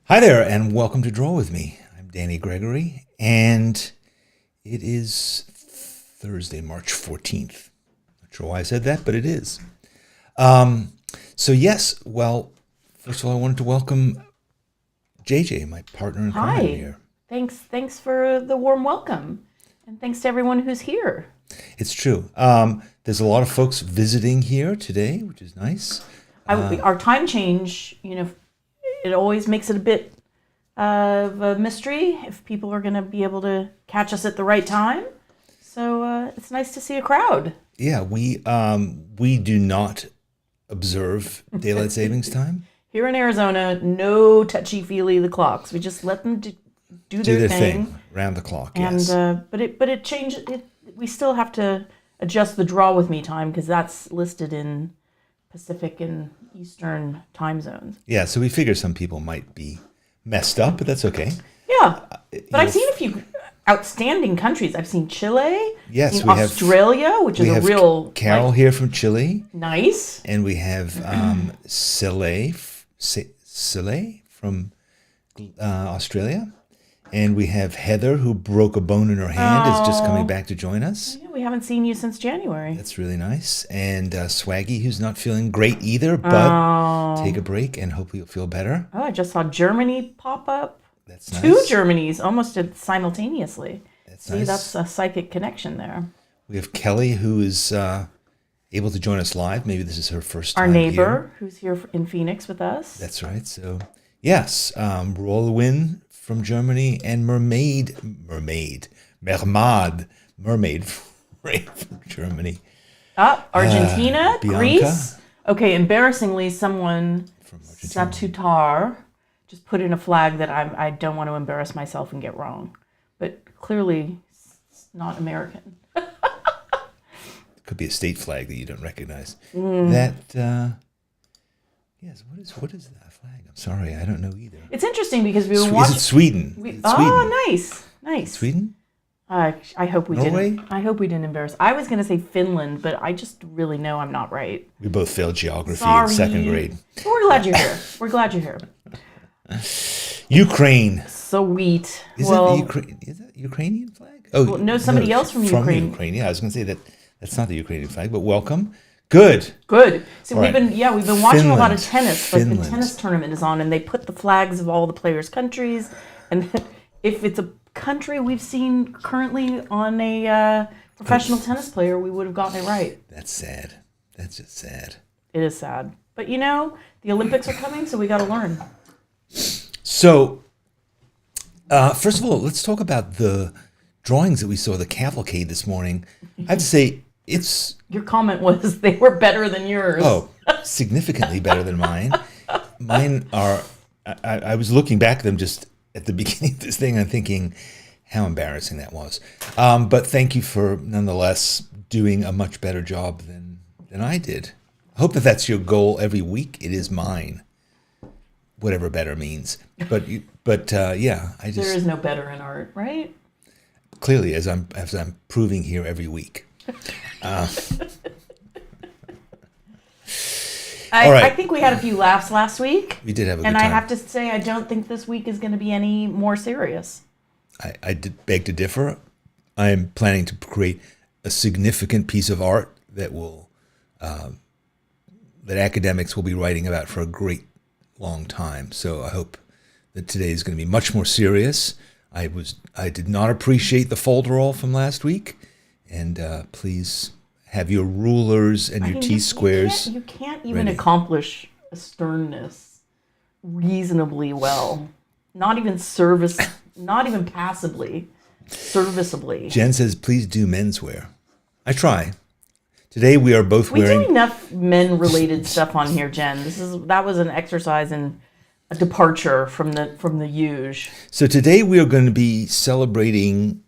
Hi there, and welcome to Draw With Me. I'm Danny Gregory, and it is Thursday, March 14th. Not sure why I said that, but it is. First of all, I wanted to welcome JJ, my partner in crime here. Thanks for the warm welcome, and thanks to everyone who's here. It's true. There's a lot of folks visiting here today, which is nice. Our time change, it always makes it a bit of a mystery if people are going to be able to catch us at the right time. So it's nice to see a crowd. Yeah, we do not observe daylight savings time. Here in Arizona, no touchy-feely the clocks. We just let them do their thing around the clock. And yes. But it changed. We still have to adjust the Draw With Me time because that's listed in Pacific and Eastern time zones. Yeah, so we figure some people might be messed up, but that's okay. Yeah, but I've seen a few outstanding countries. I've seen Chile. Yes, seen we Australia, which is a real Carol here from Chile. Nice. And we have Sile from Australia. And we have Heather, who broke a bone in her hand, is just coming back to join us. Yeah, we haven't seen you since January. That's really nice. And Swaggy, who's not feeling great either, but take a break and hopefully you'll feel better. Oh, I just saw Germany pop up. That's nice. 2 Germanys almost simultaneously. That's nice. That's a psychic connection there. We have Kelly, who is able to join us live. Maybe this is her first time Our neighbor, here. who's here in Phoenix with us. That's right. So, yes, Roll Win from Germany, and Mermaid from Germany. Argentina, Bianca. Greece. Okay, embarrassingly, someone, From Argentina. Satutar, just put in a flag that I don't want to embarrass myself and get wrong. But clearly, it's not American. Could be a state flag that you don't recognize. That, yes, what is that flag? I'm sorry, I don't know either. It's interesting because we were watching. Is it Sweden? Sweden. Nice. Sweden? I hope we Norway? didn't. I hope we didn't embarrass. I was going to say Finland, but I just really know I'm not right. We both failed geography Sorry. in second grade. So we're glad you're here. We're glad you're here. Ukraine. Sweet. Is that Ukrainian flag? Oh, no, somebody else from Ukraine. Yeah, I was going to say that's not the Ukrainian flag, but welcome. Good. So we've been watching a lot of tennis. Like Finland. the tennis tournament is on, and they put the flags of all the players' countries. And if it's a country we've seen currently on a professional tennis player, we would have gotten it right. That's sad. That's just sad. It is sad, but the Olympics are coming, so we got to learn. So, first of all, let's talk about the drawings that we saw, the cavalcade this morning. I have to say, Your comment was they were better than yours. Oh, significantly better than mine. Mine are, I was looking back at them just at the beginning of this thing and thinking how embarrassing that was. But thank you for nonetheless doing a much better job than I did. I hope that's your goal every week. It is mine, whatever better means. But yeah, I just. There is no better in art, right? Clearly, as I'm proving here every week. I think we had a few laughs last week. We did have a good time. And I have to say, I don't think this week is going to be any more serious. I did beg to differ. I am planning to create a significant piece of art that will that academics will be writing about for a great long time. So I hope that today is going to be much more serious. I did not appreciate the folderol from last week. And please have your rulers and your T-squares. You can't even accomplish a sternness reasonably well. Not even passably, serviceably. Jen says, please do menswear. I try. Today we are both wearing... We do enough men-related stuff on here, Jen. That was an exercise in a departure from the huge. So today we are going to be celebrating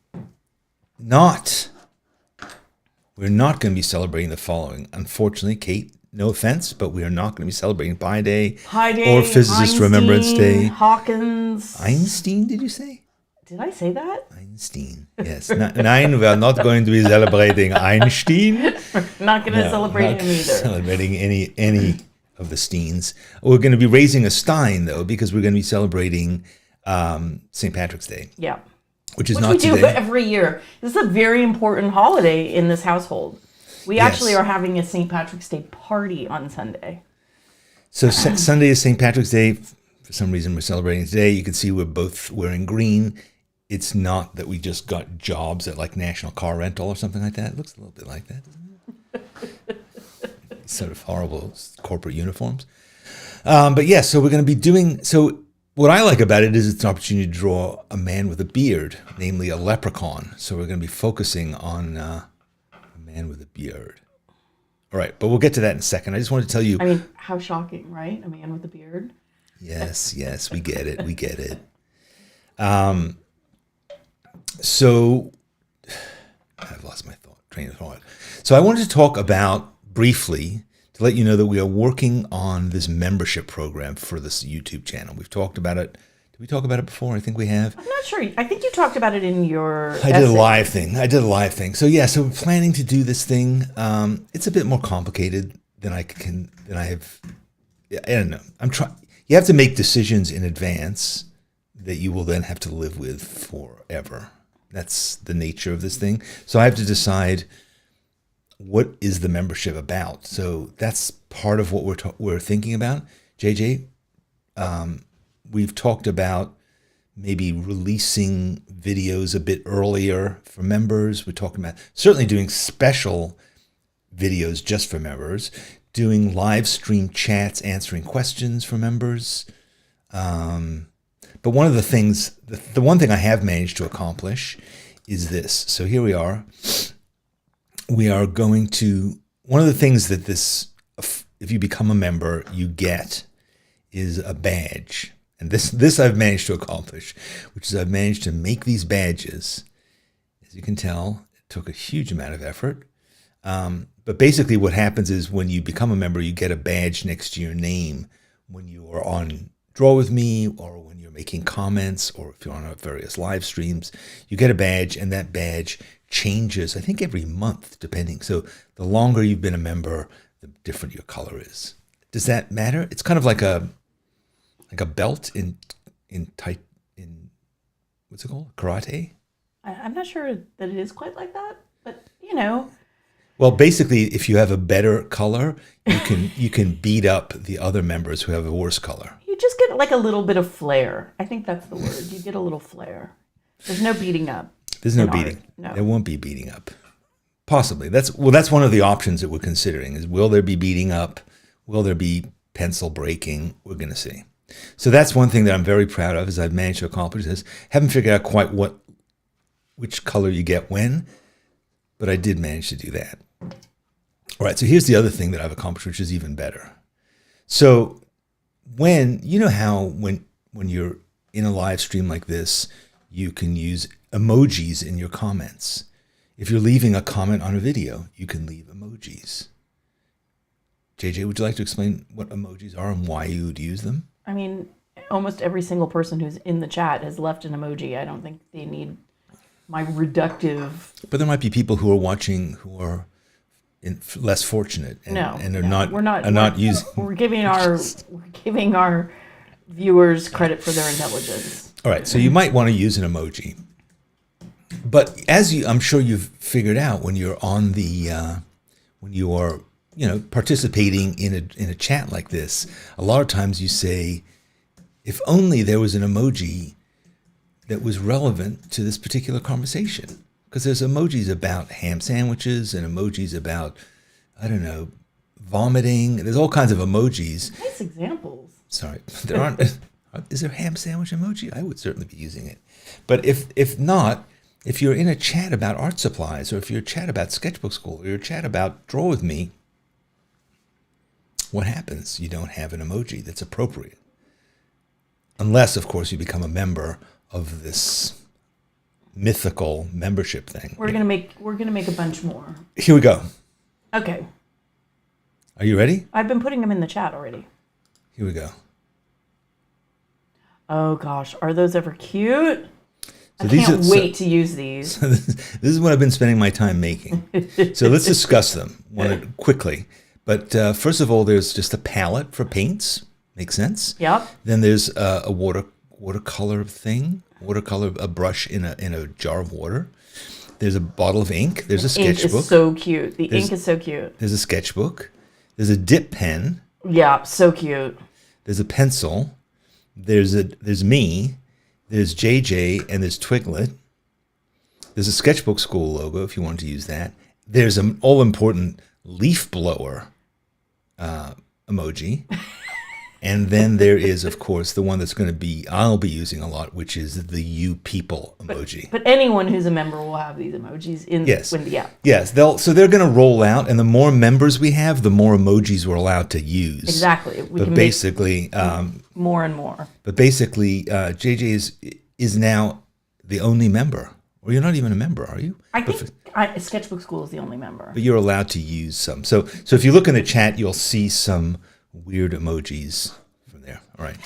We're not going to be celebrating the following. Unfortunately, Kate, no offense, but we are not going to be celebrating Pi Day or Physicist Remembrance Day. Hawkins. Einstein, did you say? Did I say that? Einstein, yes. Nine, we are not going to be celebrating Einstein. We're not going to celebrate him either. Celebrating any of the Steens. We're going to be raising a stein, though, because we're going to be celebrating St. Patrick's Day. Yeah. Which is Which not we do today. every year. This is a very important holiday in this household. We Yes. actually are having a St. Patrick's Day party on Sunday. So Sunday is St. Patrick's Day. For some reason, we're celebrating today. You can see we're both wearing green. It's not that we just got jobs at like National Car Rental or something like that. It looks a little bit like that, doesn't it? Sort of horrible corporate uniforms. But yeah, so we're going to be doing... So what I like about it is it's an opportunity to draw a man with a beard, namely a leprechaun. So we're going to be focusing on a man with a beard. All right, but we'll get to that in a second. I just wanted to tell you... I mean, how shocking, right? A man with a beard. Yes, we get it. We get it. So I've lost my train of thought. So I wanted to talk about briefly to let you know that we are working on this membership program for this YouTube channel. We've talked about it. Did we talk about it before? I think we have. I'm not sure. I think you talked about it in your I did a essay. live thing. So yeah, so we're planning to do this thing. It's a bit more complicated than I have. I don't know. You have to make decisions in advance that you will then have to live with forever. That's the nature of this thing. So I have to decide what is the membership about. So that's part of what we're thinking about. JJ, we've talked about maybe releasing videos a bit earlier for members. We're talking about certainly doing special videos just for members, doing live stream chats, answering questions for members. But one of the things, the one thing I have managed to accomplish is this. So here we are. We are going to, one of the things that if you become a member, you get is a badge. And this I've managed to accomplish, which is I've managed to make these badges. As you can tell, it took a huge amount of effort. But basically what happens is when you become a member, you get a badge next to your name when you are on Draw With Me or when you're making comments or if you're on our various live streams. You get a badge, and that badge changes, I think, every month, depending. So the longer you've been a member, the different your color is. Does that matter? It's kind of like a belt in what's it called? Karate? I'm not sure that it is quite like that, but you know. Well, basically, if you have a better color, you can beat up the other members who have a worse color. You just get like a little bit of flair. I think that's the word. You get a little flair. There's no beating up. There's no in beating. art. No. There won't be beating up. Possibly. That's one of the options that we're considering is, will there be beating up? Will there be pencil breaking? We're going to see. So that's one thing that I'm very proud of, is I've managed to accomplish this. Haven't figured out quite which color you get when, but I did manage to do that. All right, so here's the other thing that I've accomplished, which is even better. So when you're in a live stream like this, you can use emojis in your comments. If you're leaving a comment on a video, you can leave emojis. JJ, would you like to explain what emojis are and why you would use them? I mean, almost every single person who's in the chat has left an emoji. I don't think they need my reductive. But there might be people who are watching who are less fortunate and are not using. We're giving our viewers credit for their intelligence. All right, so you might want to use an emoji, but I'm sure you've figured out when you're on when you are participating in a chat like this, a lot of times you say, if only there was an emoji that was relevant to this particular conversation. Because there's emojis about ham sandwiches and emojis about, I don't know, vomiting. There's all kinds of emojis. Nice examples. Sorry, there aren't. Is there a ham sandwich emoji? I would certainly be using it. But if not, if you're in a chat about art supplies, or if you're a chat about Sketchbook School, or you're a chat about Draw With Me, what happens? You don't have an emoji that's appropriate. Unless, of course, you become a member of this mythical membership thing. We're gonna make a bunch more. Here we go. Okay. Are you ready? I've been putting them in the chat already. Here we go. Oh gosh, are those ever cute? So I can't wait to use these. This is what I've been spending my time making. So let's discuss them quickly. But first of all, there's just a palette for paints. Makes sense. Yep. Then there's a watercolor thing, a brush in a jar of water. There's a bottle of ink. There's a sketchbook. Ink is so cute. Ink is so cute. There's a sketchbook. There's a dip pen. Yeah, so cute. There's a pencil. There's me. There's JJ, and there's Twiglet. There's a Sketchbook Skool logo if you want to use that. There's an all-important leaf blower emoji. And then there is, of course, the one that's I'll be using a lot, which is the you people emoji. But anyone who's a member will have these emojis in the app. Yes, so they're going to roll out, and the more members we have, the more emojis we're allowed to use. Exactly. But basically, more and more. But basically, JJ is now the only member. Or you're not even a member, are you? I think Sketchbook Skool is the only member. But you're allowed to use some. So if you look in the chat, you'll see some weird emojis from there. All right.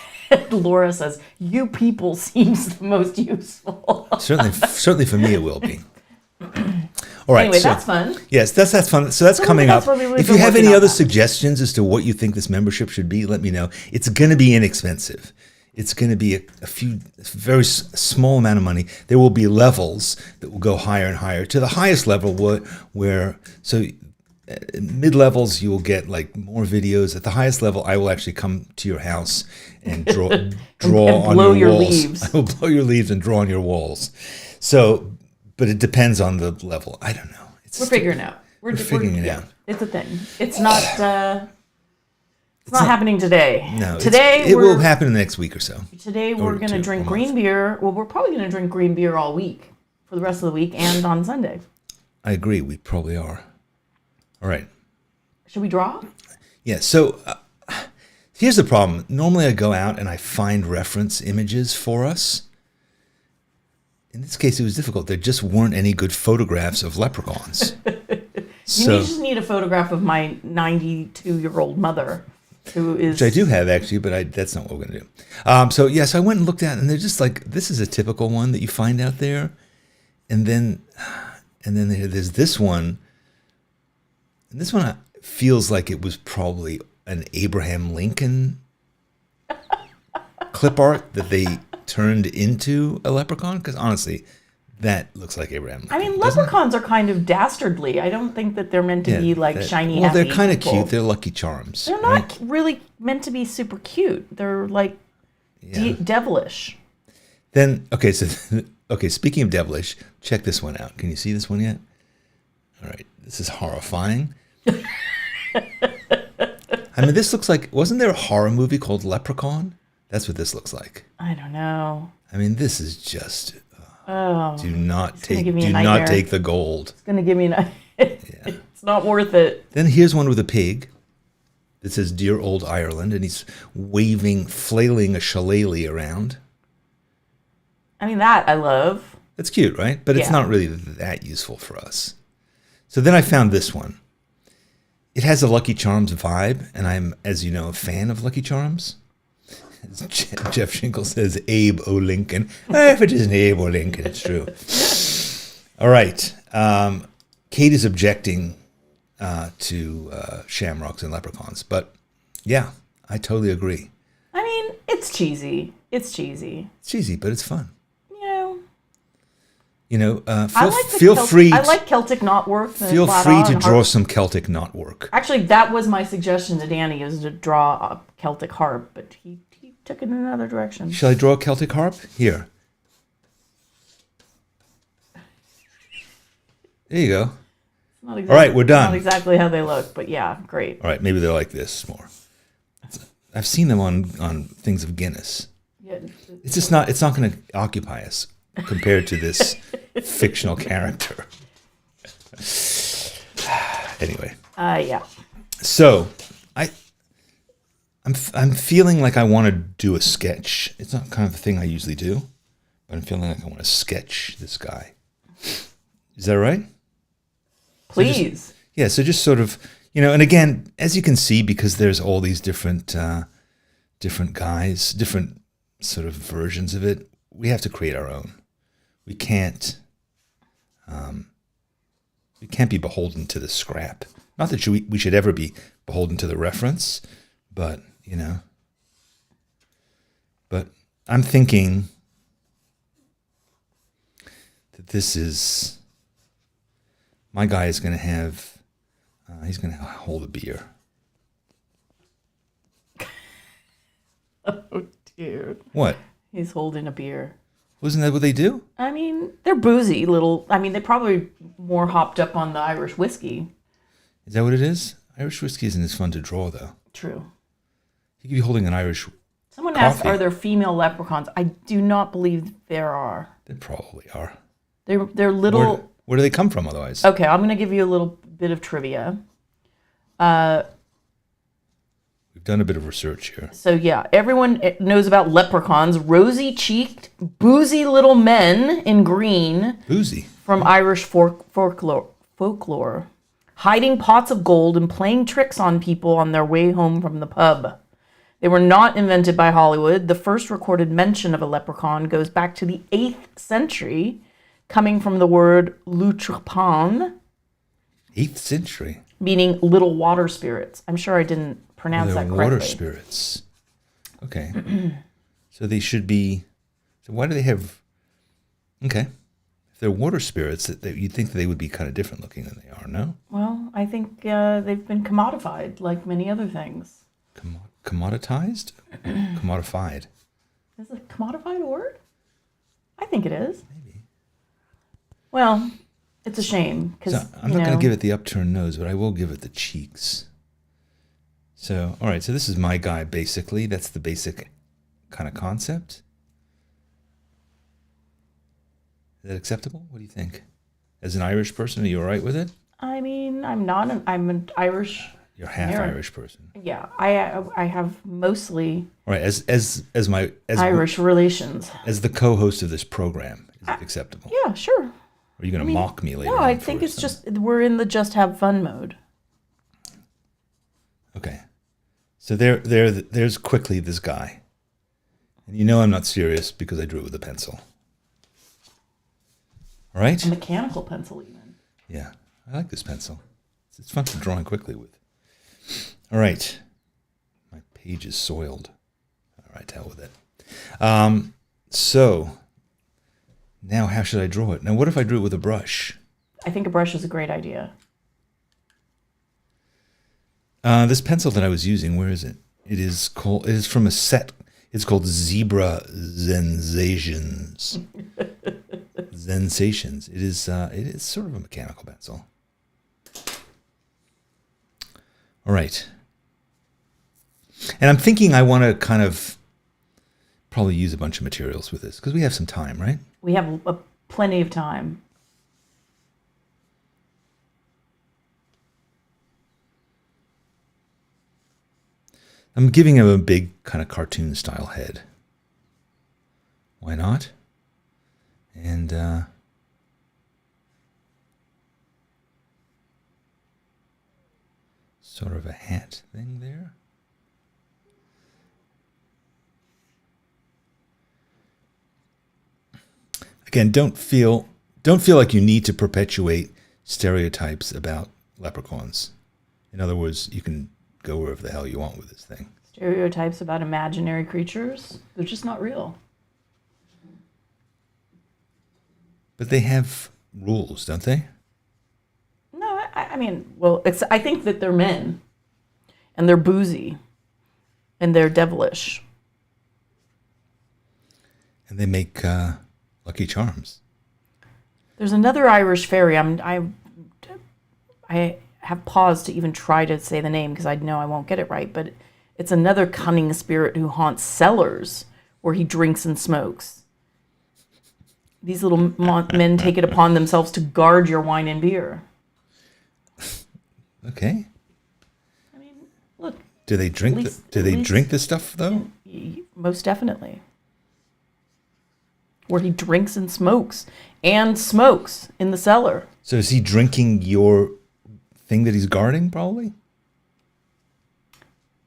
Laura says, "You people seems the most useful." certainly for me it will be. All right. Anyway, that's fun. Yes, that's fun. So that's coming up. Really if you have any other suggestions as to what you think this membership should be, let me know. It's going to be inexpensive. It's going to be a very small amount of money. There will be levels that will go higher and higher to the highest level where mid levels you will get like more videos. At the highest level, I will actually come to your house and draw and on your walls. Leaves. I will blow your leaves and draw on your walls. So, but it depends on the level. I don't know. We're figuring it out. We're figuring it out. It's a thing. It's not. It's not happening today. No, today it will happen in the next week or so. Today we're going to drink green beer. Well, we're probably going to drink green beer all week for the rest of the week and on Sunday. I agree. We probably are. All right. Should we draw? Yeah. So here's the problem. Normally I go out and I find reference images for us. In this case, it was difficult. There just weren't any good photographs of leprechauns. You just need a photograph of my 92-year-old mother. Which I do have actually, but that's not what we're going to do. So yes, I went and looked at it, and they're just like, this is a typical one that you find out there. And then there's this one. And this one feels like it was probably an Abraham Lincoln clip art that they turned into a leprechaun. Because honestly, that looks like Abraham Lincoln. I mean, leprechauns are kind of dastardly. I don't think that they're meant to be like shiny, happy they're kind of people. cute. They're Lucky Charms. They're not really meant to be super cute. They're like devilish. Then, speaking of devilish, check this one out. Can you see this one yet? All right. This is horrifying. I mean, this looks like, wasn't there a horror movie called Leprechaun? That's what this looks like. I don't know. I mean, this is just... Oh, do not take the gold. It's gonna give me an. It's not worth it. Then here's one with a pig. That says "Dear Old Ireland," and he's flailing a shillelagh around. I mean, that I love. That's cute, right? But it's not really that useful for us. So then I found this one. It has a Lucky Charms vibe, and I'm, as you know, a fan of Lucky Charms. Jeff Schinkel says, Abe O. Lincoln. If it isn't Abe O. Lincoln, it's true. All right. Kate is objecting to shamrocks and leprechauns. But, yeah, I totally agree. I mean, it's cheesy. It's cheesy. It's cheesy, but it's fun. Feel free. I like Celtic knotwork. Feel free to draw some Celtic knotwork. Actually, that was my suggestion to Danny, is to draw a Celtic harp, but he took it in another direction. Shall I draw a Celtic harp? Here. There you go. All right, we're done. Not exactly how they look, but yeah, great. All right, maybe they're like this more. I've seen them on things of Guinness. Yeah, it's just not. It's not going to occupy us compared to this fictional character. Anyway. Yeah. So, I'm feeling like I want to do a sketch. It's not kind of the thing I usually do, but I'm feeling like I want to sketch this guy. Is that right? Please. So just sort of, and again, as you can see, because there's all these different guys, different sort of versions of it, we have to create our own. We can't You can't be beholden to the scrap. Not that we should ever be beholden to the reference, but, But I'm thinking that this is... My guy is going to have... he's going to hold a beer. Oh, dude. What? He's holding a beer. Wasn't that what they do? I mean, they're boozy little... I mean, they're probably more hopped up on the Irish whiskey. Is that what it is? Irish whiskey isn't as fun to draw, though. True. You could be holding an Irish Someone coffee. asked, are there female leprechauns? I do not believe there are. There probably are. They're little... Where do they come from, otherwise? Okay, I'm going to give you a little bit of trivia. We've done a bit of research here. So, yeah, everyone knows about leprechauns. Rosy-cheeked, boozy little men in green. Boozy. From Irish folklore. Hiding pots of gold and playing tricks on people on their way home from the pub. They were not invented by Hollywood. The first recorded mention of a leprechaun goes back to the 8th century, coming from the word leprechaun. 8th century? Meaning little water spirits. I'm sure I didn't pronounce that correctly. Water spirits. Okay. So they should be... So why do they have... Okay. If they're water spirits, you'd think that they would be kind of different looking than they are, no? Well, I think they've been commodified, like many other things. Commoditized? Commodified. Is it commodified a word? I think it is. Maybe. Well, it's a shame. So I'm not going to give it the upturned nose, but I will give it the cheeks. So, all right, so this is my guy, basically. That's the basic kind of concept. Is that acceptable? What do you think? As an Irish person, are you all right with it? I mean, I'm an Irish... You're half Irish person. Yeah, I have mostly... All right, as Irish relations. As the co-host of this program, is it acceptable? Yeah, sure. Or are you going to mock me later? No, I think it's just, we're in the just have fun mode. Okay. So there's quickly this guy. And I'm not serious because I drew it with a pencil. All right? A mechanical pencil even. Yeah, I like this pencil. It's fun for drawing quickly with. All right. My page is soiled. All right, hell with it. So now how should I draw it? Now, what if I drew it with a brush? I think a brush is a great idea. This pencil that I was using, where is it? It is from a set. It's called Zebra Sensations. Sensations. It is sort of a mechanical pencil. All right. And I'm thinking I want to kind of probably use a bunch of materials with this because we have some time, right? We have plenty of time. I'm giving him a big kind of cartoon style head. Why not? And sort of a hat thing there. Again, don't feel like you need to perpetuate stereotypes about leprechauns. In other words, you can go wherever the hell you want with this thing. Stereotypes about imaginary creatures, they're just not real. But they have rules, don't they? No, I mean, well, I think that they're men, and they're boozy, and they're devilish. And they make Lucky Charms. There's another Irish fairy. I have paused to even try to say the name because I know I won't get it right, but it's another cunning spirit who haunts cellars where he drinks and smokes. These little men take it upon themselves to guard your wine and beer. Okay. I mean, look. Do they drink? Do they drink this stuff though? Most definitely. Where he drinks and smokes in the cellar. So is he drinking your thing that he's guarding? Probably.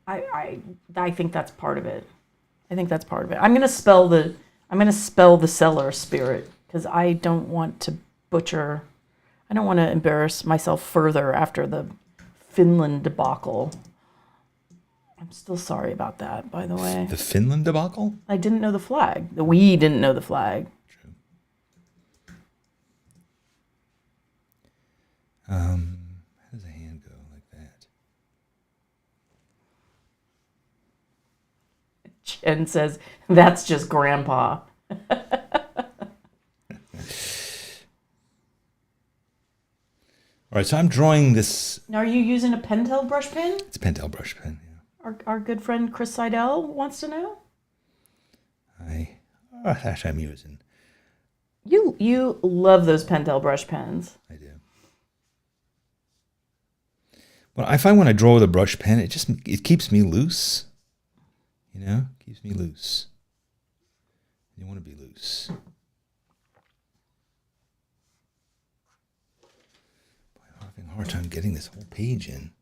I think that's part of it. I'm gonna spell the cellar spirit because I don't want to butcher. I don't want to embarrass myself further after the Finland debacle. I'm still sorry about that, by the way. The Finland debacle? I didn't know the flag. We didn't know the flag. True. How does a hand go like that? Jen says, that's just grandpa. All right, so I'm drawing this. Now, are you using a Pentel brush pen? It's a Pentel brush pen. Yeah. Our good friend Chris Seidel wants to know. That I'm using. You love those Pentel brush pens. I do. Well, I find when I draw with a brush pen, it keeps me loose. You know, keeps me loose. You want to be loose. I'm having a hard time getting this whole page in.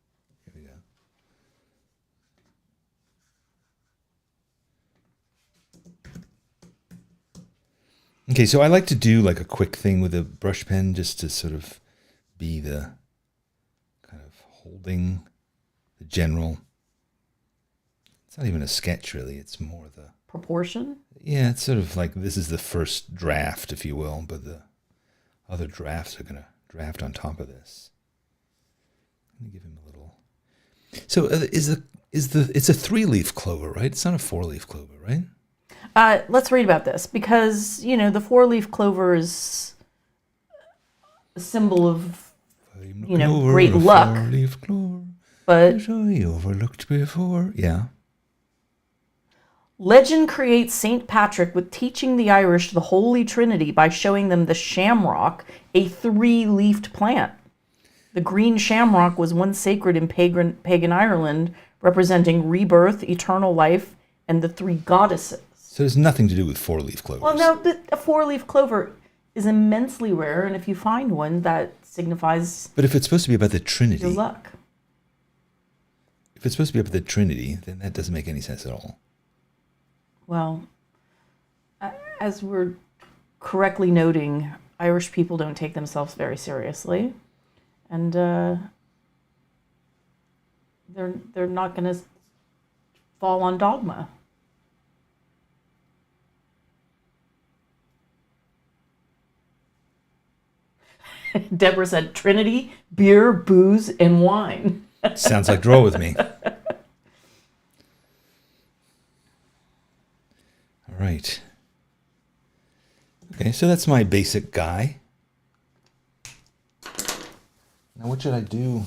Here we go. Okay, so I like to do like a quick thing with a brush pen just to sort of be the kind of holding the general. It's not even a sketch really, it's more the Proportion? yeah, it's sort of like this is the first draft, if you will, but the other drafts are going to draft on top of this. Let me give him a little. So it's a 3-leaf clover, right? It's not a 4-leaf clover, right? Let's read about this because, the 4-leaf clover is a symbol of, great luck. 4-leaf clover. But I overlooked before. Yeah. legend creates St. Patrick with teaching the Irish the Holy Trinity by showing them the shamrock, a 3-leafed plant. The green shamrock was once sacred in pagan Ireland, representing rebirth, eternal life, and the 3 goddesses. So there's nothing to do with 4-leaf clovers. Well, no, but a 4-leaf clover is immensely rare, and if you find one, that signifies But if it's supposed to be about the Trinity, your luck. if it's supposed to be about the Trinity, then that doesn't make any sense at all. Well, as we're correctly noting, Irish people don't take themselves very seriously, and they're not going to fall on dogma. Deborah said, Trinity, beer, booze, and wine. Sounds like draw with me. All right. Okay, so that's my basic guy. Now what should I do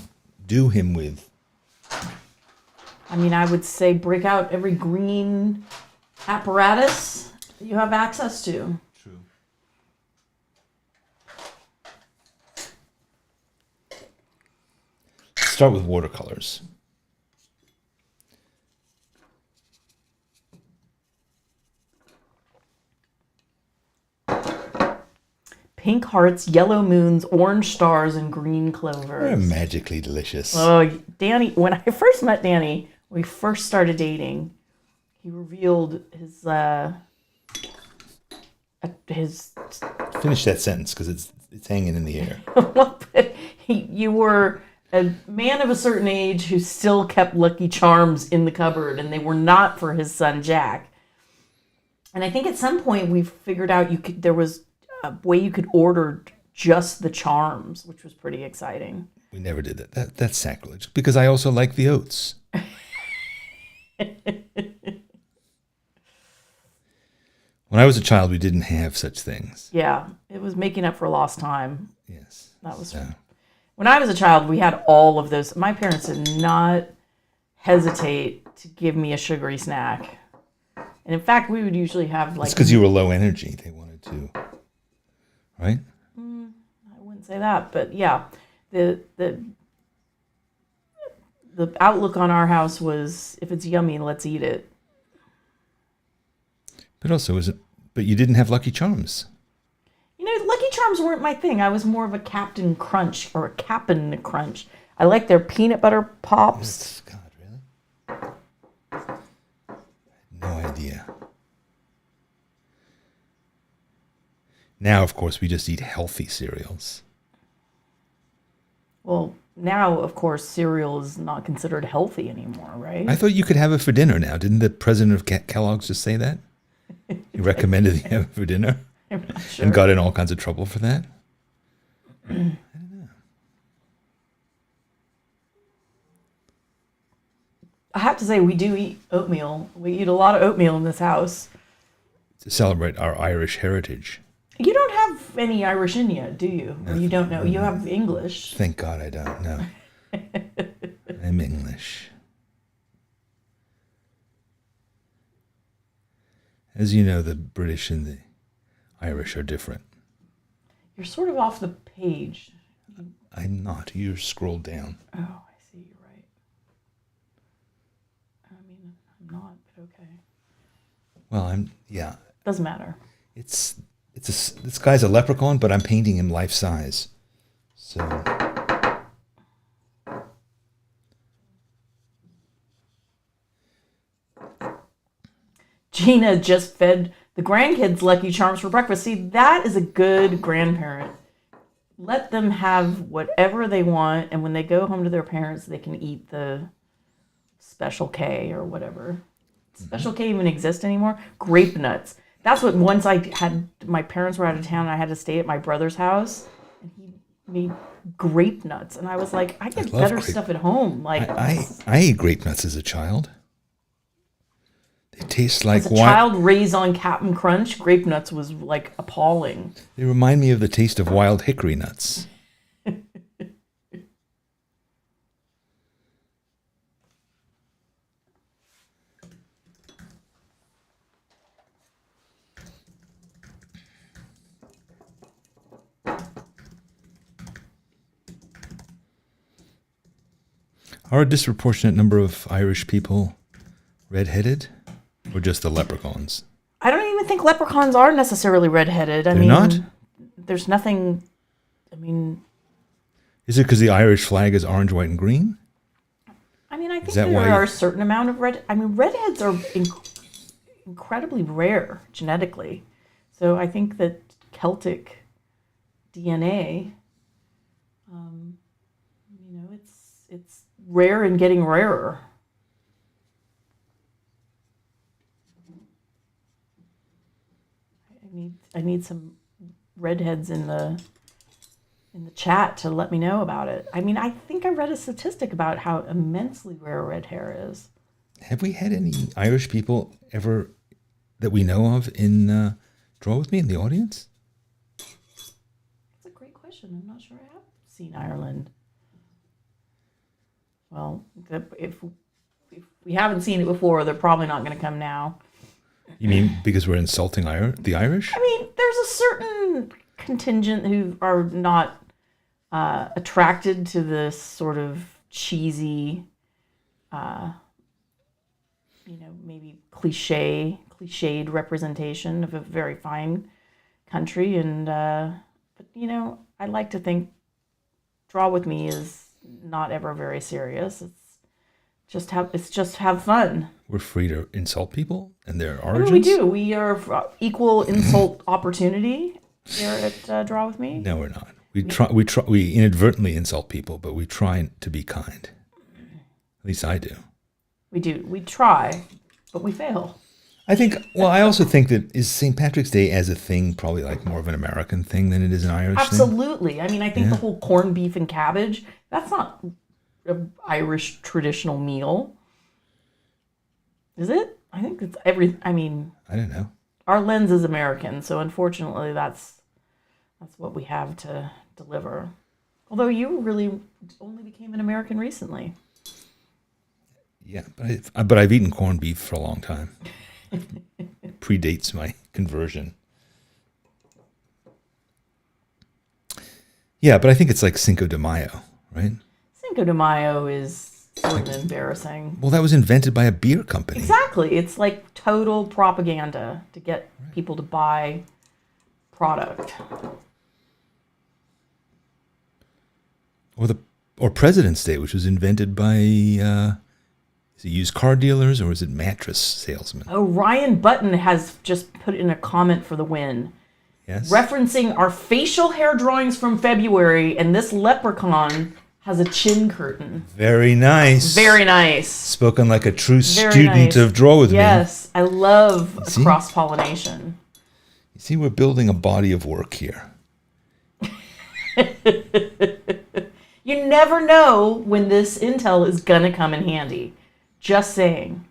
him with? I mean, I would say break out every green apparatus you have access to. True. Start with watercolors. Pink hearts, yellow moons, orange stars, and green clovers. They're magically delicious. Oh, Danny, when I first met Danny, when we first started dating, he revealed his Finish that sentence because it's hanging in the air. you were a man of a certain age who still kept Lucky Charms in the cupboard, and they were not for his son Jack. And I think at some point we figured out there was a way you could order just the charms, which was pretty exciting. We never did that. That's sacrilege because I also like the oats. When I was a child, we didn't have such things. Yeah, it was making up for lost time. Yes. That was when I was a child. We had all of those. My parents did not hesitate to give me a sugary snack, and in fact, we would usually have like. It's because you were low energy. They wanted to, right? I wouldn't say that, but yeah, the outlook on our house was if it's yummy, let's eat it. But also, but you didn't have Lucky Charms. Lucky Charms weren't my thing. I was more of a Captain Crunch or a Cap'n Crunch. I like their peanut butter pops. God, really? I had no idea. Now, of course, we just eat healthy cereals. Well, now, of course, cereal is not considered healthy anymore, right? I thought you could have it for dinner now. Didn't the president of Kellogg's just say that? He recommended you have it for dinner I'm not sure. and got in all kinds of trouble for that. I have to say, we do eat oatmeal. We eat a lot of oatmeal in this house. To celebrate our Irish heritage. You don't have any Irish in you, do you? Or you don't know. You have English. Thank God I don't know. I'm English. As you know, the British and the Irish are different. You're sort of off the page. I'm not. You scroll down. Oh, I see. You're right. I mean, I'm not, but okay. Well, yeah. Doesn't matter. This guy's a leprechaun, but I'm painting him life size. So Gina just fed the grandkids Lucky Charms for breakfast. See, that is a good grandparent. Let them have whatever they want, and when they go home to their parents, they can eat the Special K or whatever. Special K even exist anymore? Grape nuts. That's what once my parents were out of town and I had to stay at my brother's house, and he made grape nuts. And I was like, I get better stuff at home. Like I ate grape nuts as a child. They taste like as a child raised on Captain Crunch, grape nuts was like appalling. They remind me of the taste of wild hickory nuts. Are a disproportionate number of Irish people red-headed, or just the leprechauns? I don't even think leprechauns are necessarily red-headed. They're not? There's nothing. I mean, is it because the Irish flag is orange, white, and green? I mean, I think there are a certain amount of red. I mean, redheads are incredibly rare genetically, so I think that Celtic DNA, it's rare and getting rarer. I need some redheads in the chat to let me know about it. I mean, I think I read a statistic about how immensely rare red hair is. Have we had any Irish people ever that we know of in Draw With Me in the audience? That's a great question. I'm not sure I have seen Ireland. Well, if we haven't seen it before, they're probably not going to come now. You mean because we're insulting the Irish? I mean, there's a certain contingent who are not attracted to this sort of cheesy, maybe cliched representation of a very fine country. And but I like to think Draw With Me is not ever very serious. It's just have fun. We're free to insult people and their origins. I mean, we do. We are equal insult opportunity here at Draw With Me. No, we're not. We inadvertently insult people, but we try to be kind. At least I do. We do. We try, but we fail. I also think that is St. Patrick's Day as a thing probably like more of an American thing than it is an Irish thing? Absolutely. I mean, I think the whole corned beef and cabbage, that's not an Irish traditional meal. Is it? I think it's I don't know. Our lens is American, so unfortunately that's what we have to deliver. Although you really only became an American recently. Yeah, but I've eaten corned beef for a long time. Predates my conversion. Yeah, but I think it's like Cinco de Mayo, right? Cinco de Mayo is sort of embarrassing. Well, that was invented by a beer company. Exactly. It's like total propaganda to get people to buy product. Or President's Day, which was invented by is it used car dealers or is it mattress salesmen? Oh, Ryan Button has just put in a comment for the win. Yes. Referencing our facial hair drawings from February and this leprechaun has a chin curtain. Very nice. Very nice. Spoken like a true Very student nice. of Draw With Me. Yes, I love See? cross-pollination. You see, we're building a body of work here. You never know when this intel is going to come in handy. Just saying.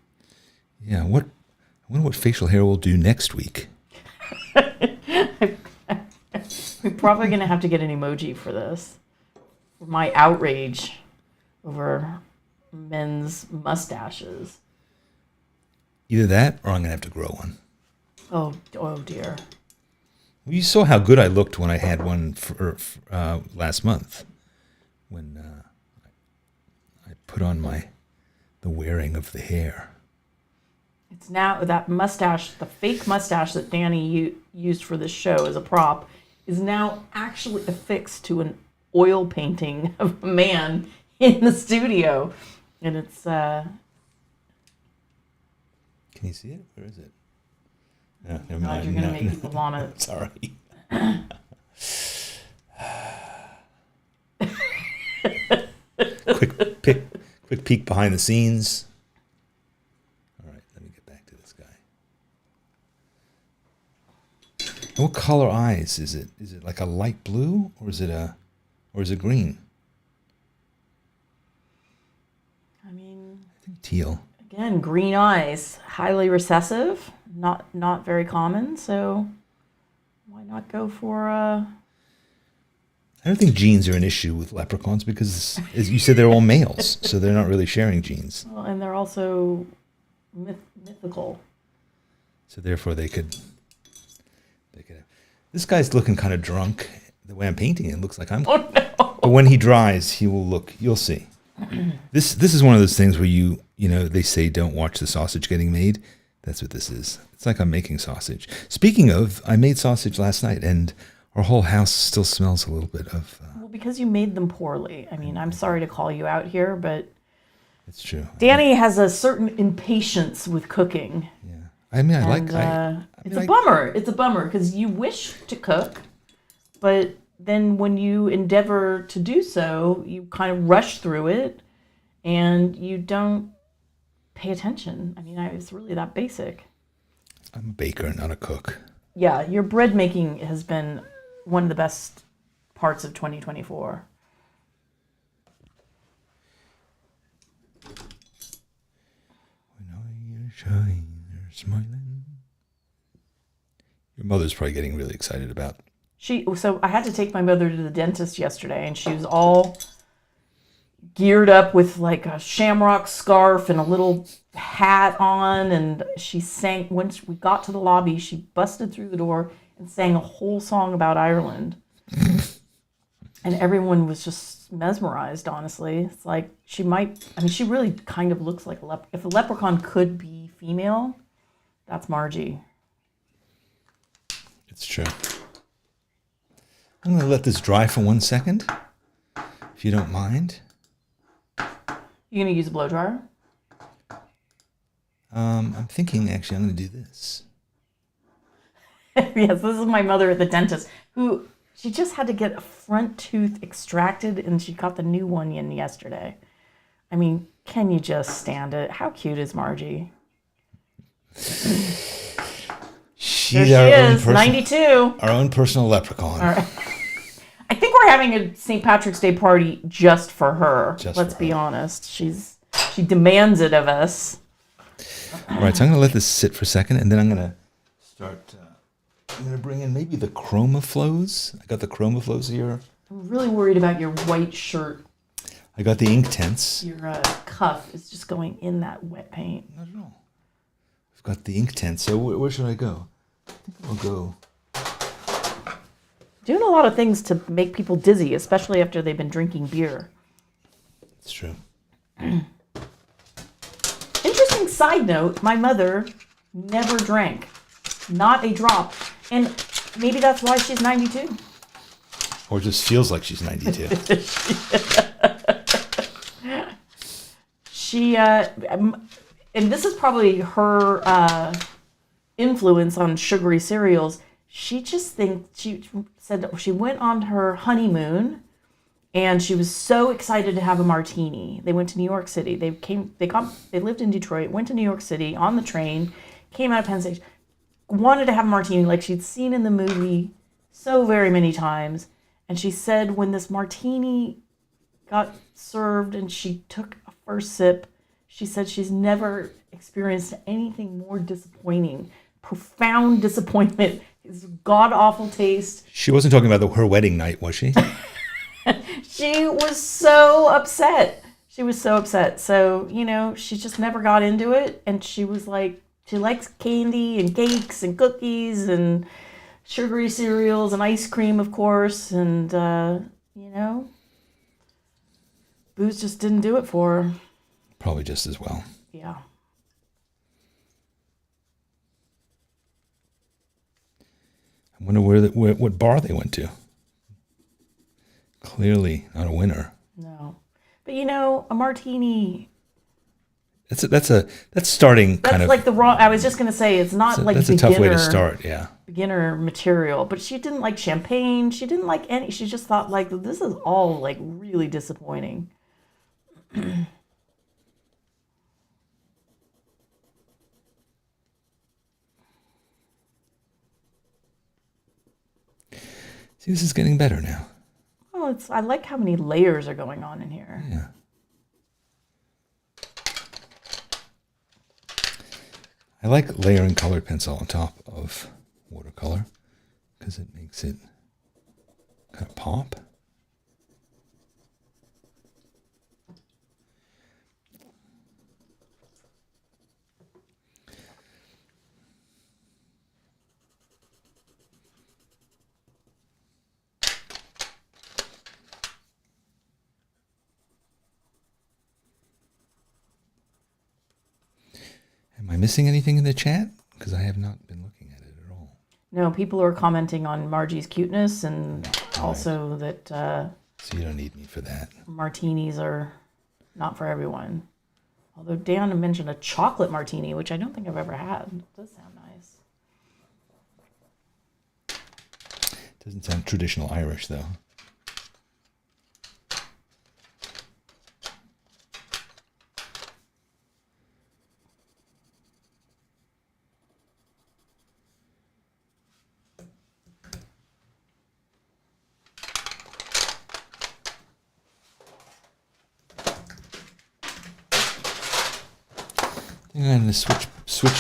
Yeah, I wonder what facial hair we'll do next week. We're probably going to have to get an emoji for this. For my outrage over men's mustaches. Either that or I'm going to have to grow one. Oh dear. Well, you saw how good I looked when I had one for last month. When I put on the wearing of the hair. It's now that mustache, the fake mustache that Danny used for this show as a prop, is now actually affixed to an oil painting of a man in the studio. And it's... Can you see it? Where is it? No, never mind. You're going to make people want it. Sorry. Quick peek behind the scenes. All right, let me get back to this guy. And what color eyes is it? Is it like a light blue, or is it green? I mean, I think teal. Again, green eyes, highly recessive, not very common. So why not go for I don't think genes are an issue with leprechauns because, as you said, they're all males, so they're not really sharing genes. Well, and they're also mythical. So therefore, they could. This guy's looking kind of drunk. The way I'm painting it looks like I'm. Oh no! But when he dries, he will look. You'll see. This is one of those things where they say don't watch the sausage getting made. That's what this is. It's like I'm making sausage. Speaking of, I made sausage last night, and our whole house still smells a little bit of... well, because you made them poorly. I mean, I'm sorry to call you out here, but... It's true. Danny has a certain impatience with cooking. Yeah. I mean, It's a bummer. It's a bummer because you wish to cook, but then when you endeavor to do so, you kind of rush through it and you don't pay attention. I mean, it's really that basic. I'm a baker, not a cook. Yeah, your bread making has been one of the best parts of 2024. When I shine, you're smiling. Your mother's probably getting really excited about. So I had to take my mother to the dentist yesterday, and she was all geared up with like a shamrock scarf and a little hat on, and she sang. Once we got to the lobby, she busted through the door and sang a whole song about Ireland. And everyone was just mesmerized, honestly. It's like she really kind of looks like if a leprechaun could be female, that's Margie. It's true. I'm going to let this dry for 1 second, if you don't mind. You gonna use a blow dryer? I'm thinking, actually, I'm going to do this. Yes, this is my mother at the dentist, who she just had to get a front tooth extracted, and she got the new one in yesterday. I mean, can you just stand it? How cute is Margie? There she is, 92. Our own personal leprechaun. All right. I think we're having a St. Patrick's Day party just for her. Let's be honest. She demands it of us. All right, so I'm going to let this sit for a second, and then I'm going to start... I'm going to bring in maybe the chroma flows. I got the chroma flows here. I'm really worried about your white shirt. I got the ink tints. Your cuff is just going in that wet paint. Not at all. I've got the ink tints. So where should I go? I think I'll go... Doing a lot of things to make people dizzy, especially after they've been drinking beer. It's true. Interesting side note, my mother never drank. Not a drop. And maybe that's why she's 92. Or just feels like she's 92. She, and this is probably her influence on sugary cereals. She just she said she went on her honeymoon And she was so excited to have a martini. They went to New York City. They lived in Detroit, went to New York City on the train, came out of Penn Station, wanted to have a martini like she'd seen in the movie so very many times. And she said when this martini got served and she took a first sip, she said she's never experienced anything more disappointing. Profound disappointment. It's god-awful taste. She wasn't talking about her wedding night, was she? She was so upset. She was so upset. So, she just never got into it. And she was like, she likes candy and cakes and cookies and sugary cereals and ice cream, of course. And, booze just didn't do it for her. Probably just as well. Yeah. I wonder what bar they went to. Clearly not a winner. No. But a martini. That's starting kind of. That's like the wrong. I was just going to say it's not like that's a tough way to start. Yeah. Beginner material, but she didn't like champagne. She didn't like any. She just thought like this is all like really disappointing. See, this is getting better now. Oh, I like how many layers are going on in here. Yeah. I like layering colored pencil on top of watercolor because it makes it kind of pop. Am I missing anything in the chat? Because I have not been looking at it at all. No, people are commenting on Margie's cuteness and also that so you don't need me for that. Martinis are not for everyone. Although Dan mentioned a chocolate martini, which I don't think I've ever had. It does sound nice. Doesn't sound traditional Irish, though. I'm going to switch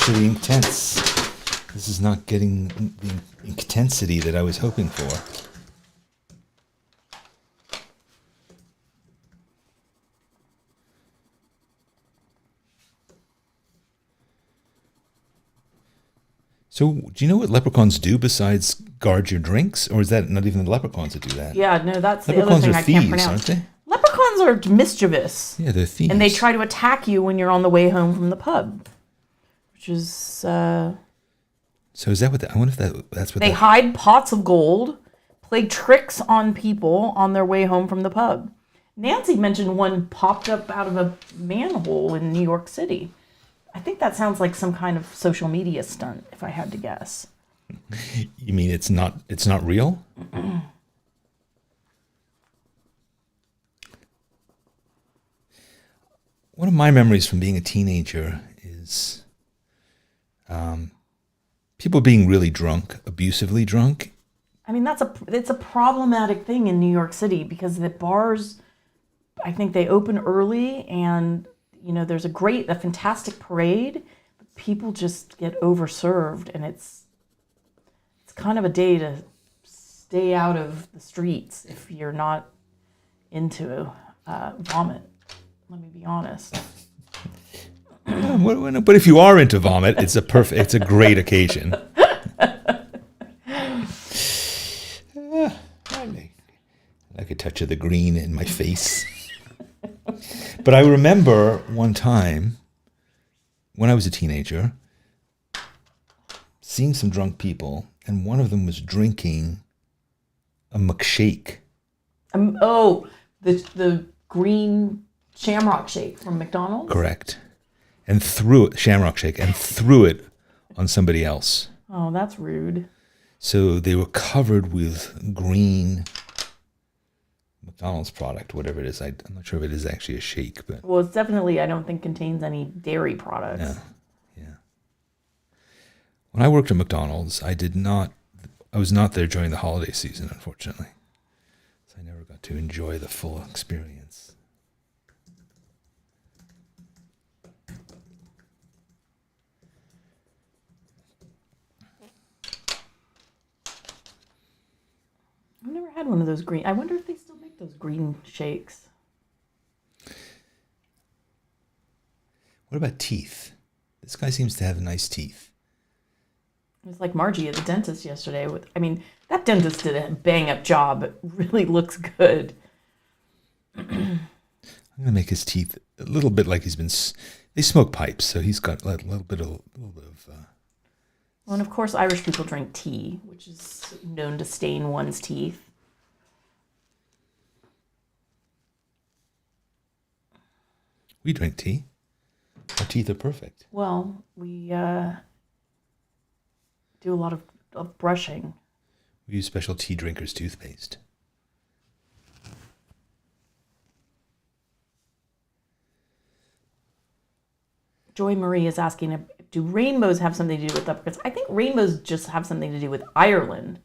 to the Inktense. This is not getting the intensity that I was hoping for. So, do you know what leprechauns do besides guard your drinks? Or is that not even the leprechauns that do that? Yeah, no, that's the other Leprechauns thing are I can't thieves, pronounce. aren't they? Leprechauns are mischievous. Yeah, they're thieves. And they try to attack you when you're on the way home from the pub, which is... So is that what... I wonder if that's what... They hide pots of gold, play tricks on people on their way home from the pub. Nancy mentioned one popped up out of a manhole in New York City. I think that sounds like some kind of social media stunt, if I had to guess. You mean it's not real? One of my memories from being a teenager is people being really drunk, abusively drunk. I mean, it's a problematic thing in New York City because the bars, I think they open early and, there's a fantastic parade, but people just get overserved and it's kind of a day to stay out of the streets if you're not into vomit. Let me be honest. But if you are into vomit, it's a great occasion. I like a touch of the green in my face. But I remember one time when I was a teenager seeing some drunk people, and one of them was drinking a McShake. The green Shamrock Shake from McDonald's? Correct. And Shamrock Shake, and threw it on somebody else. Oh, that's rude. So they were covered with green McDonald's product, whatever it is. I'm not sure if it is actually a shake, but Well, it's definitely, I don't think, contains any dairy products. yeah. When I worked at McDonald's, I was not there during the holiday season, unfortunately. So I never got to enjoy the full experience. I've never had one of those green. I wonder if they still make those green shakes. What about teeth? This guy seems to have nice teeth. It was like Margie at the dentist yesterday. That dentist did a bang-up job. It really looks good. I'm gonna make his teeth a little bit like he's been. They smoke pipes, so he's got a little bit of. Well, and of course, Irish people drink tea, which is known to stain one's teeth. We drink tea. Our teeth are perfect. Well, we do a lot of brushing. We use special tea drinkers toothpaste. Joy Marie is asking, do rainbows have something to do with leprechauns? I think rainbows just have something to do with Ireland,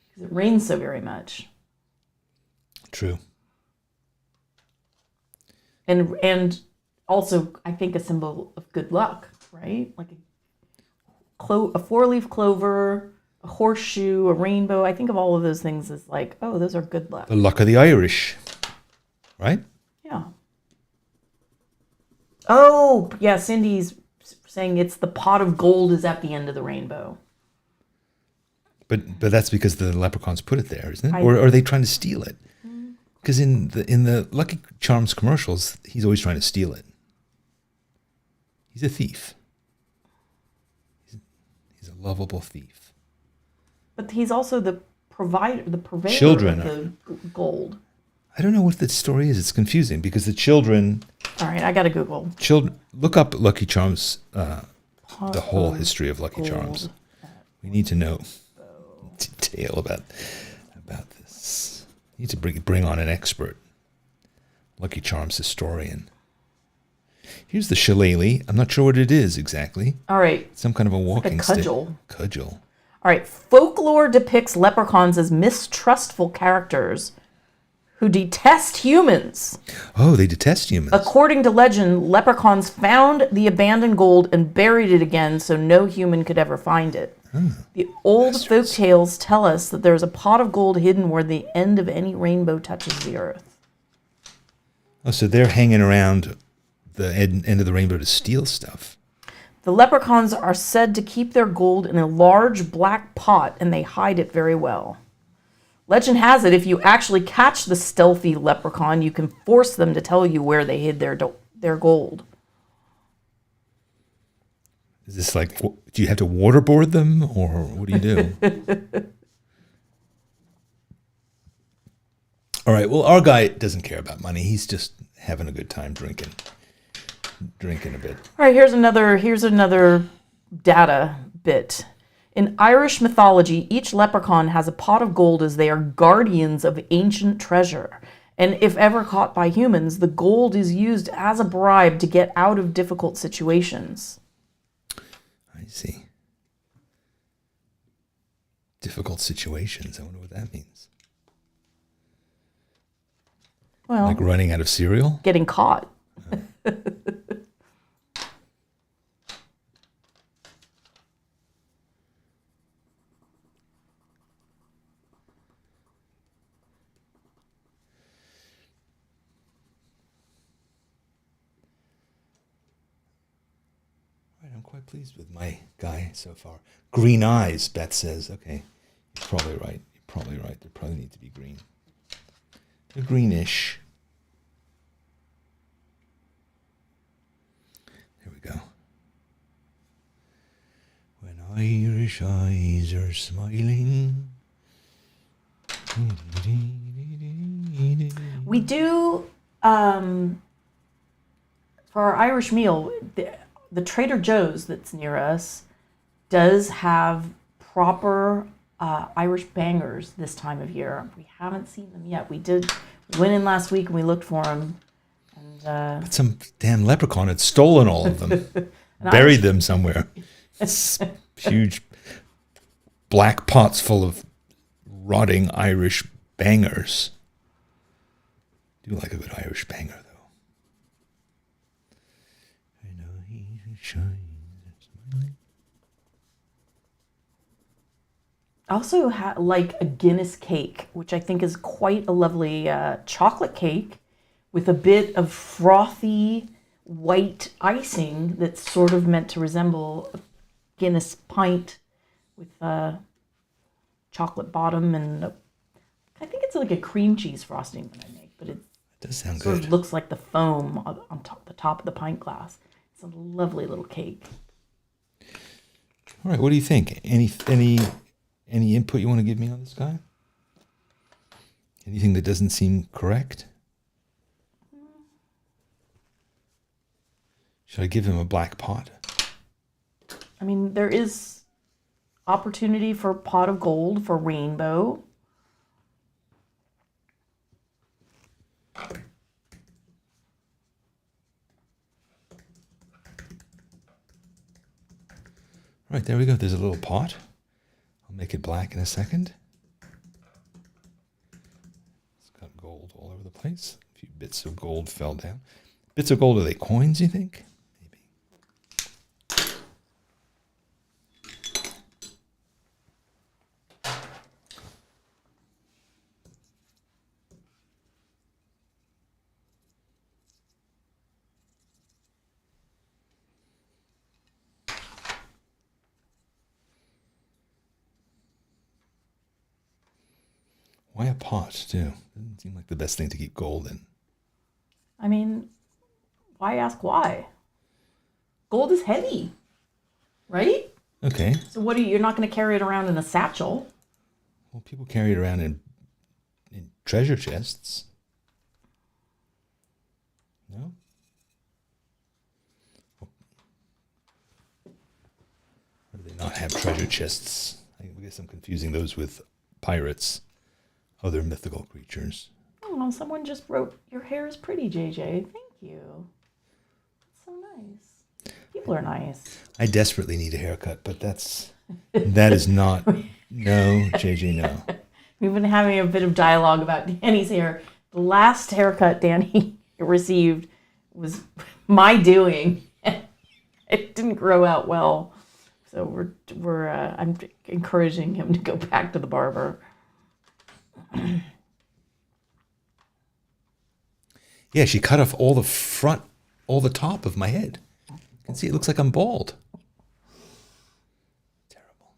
because it rains so very much. True. And also, I think a symbol of good luck, right? Like a four-leaf clover, a horseshoe, a rainbow. I think of all of those things as like, oh, those are good luck. The luck of the Irish, right? Yeah. Oh, yeah, Cindy's saying it's the pot of gold is at the end of the rainbow. But that's because the leprechauns put it there, isn't it? Or are they trying to steal it? Because in the Lucky Charms commercials, he's always trying to steal it. He's a thief. He's a lovable thief. But he's also the purveyor of the gold. I don't know what the story is. It's confusing because the children. All right, I got to Google. Look up Lucky Charms, the whole history of Lucky Charms. We need to know detail about this. We need to bring on an expert, Lucky Charms historian. Here's the shillelagh. I'm not sure what it is exactly. All right. Some kind of a walking like a cudgel. Stick. Cudgel. All right. Folklore depicts leprechauns as mistrustful characters who detest humans. Oh, they detest humans. According to legend, leprechauns found the abandoned gold and buried it again so no human could ever find it. The old folk tales tell us that there's a pot of gold hidden where the end of any rainbow touches the earth. Oh, so they're hanging around the end of the rainbow to steal stuff. The leprechauns are said to keep their gold in a large black pot, and they hide it very well. Legend has it, if you actually catch the stealthy leprechaun, you can force them to tell you where they hid their gold. Is this like, do you have to waterboard them, or what do you do? All right, well, our guy doesn't care about money. He's just having a good time drinking a bit. All right, here's another data bit. In Irish mythology, each leprechaun has a pot of gold as they are guardians of ancient treasure. And if ever caught by humans, the gold is used as a bribe to get out of difficult situations. I see. Difficult situations. I wonder what that means. Well, like running out of cereal? Getting caught. I'm quite pleased with my guy so far. Green eyes, Beth says. Okay, you're probably right. They probably need to be green. They're greenish. There we go. When Irish eyes are smiling. We do, for our Irish meal, the Trader Joe's that's near us does have proper Irish bangers this time of year. We haven't seen them yet. We We went in last week and we looked for them. And But some damn leprechaun had stolen all of them, buried them somewhere. Huge black pots full of rotting Irish bangers. I do like a good Irish banger, though. I know he shines. also like a Guinness cake, which I think is quite a lovely chocolate cake with a bit of frothy white icing that's sort of meant to resemble a Guinness pint with a chocolate bottom and I think it's like a cream cheese frosting that I make, but it does sound sort good. of looks like the foam on top, the top of the pint glass. It's a lovely little cake. All right, what do you think? Any input you want to give me on this guy? Anything that doesn't seem correct? Should I give him a black pot? I mean, there is opportunity for pot of gold for rainbow. All right, there we go. There's a little pot. I'll make it black in a second. It's got gold all over the place. A few bits of gold fell down. Bits of gold, are they coins, you think? Maybe. Why a pot, too? Doesn't seem like the best thing to keep gold in. I mean, why ask why? Gold is heavy, right? Okay. So what are you're not going to carry it around in a satchel? Well, people carry it around in treasure chests. No? Or do they not have treasure chests? I guess I'm confusing those with pirates, other mythical creatures. Oh, someone just wrote, "Your hair is pretty, JJ." Thank you. That's so nice. People are nice. I desperately need a haircut, but that is not, no, JJ, no. We've been having a bit of dialogue about Danny's hair. The last haircut Danny received was my doing. It didn't grow out well, so I'm encouraging him to go back to the barber. Yeah, she cut off all the front, all the top of my head. You can see it looks like I'm bald. Terrible.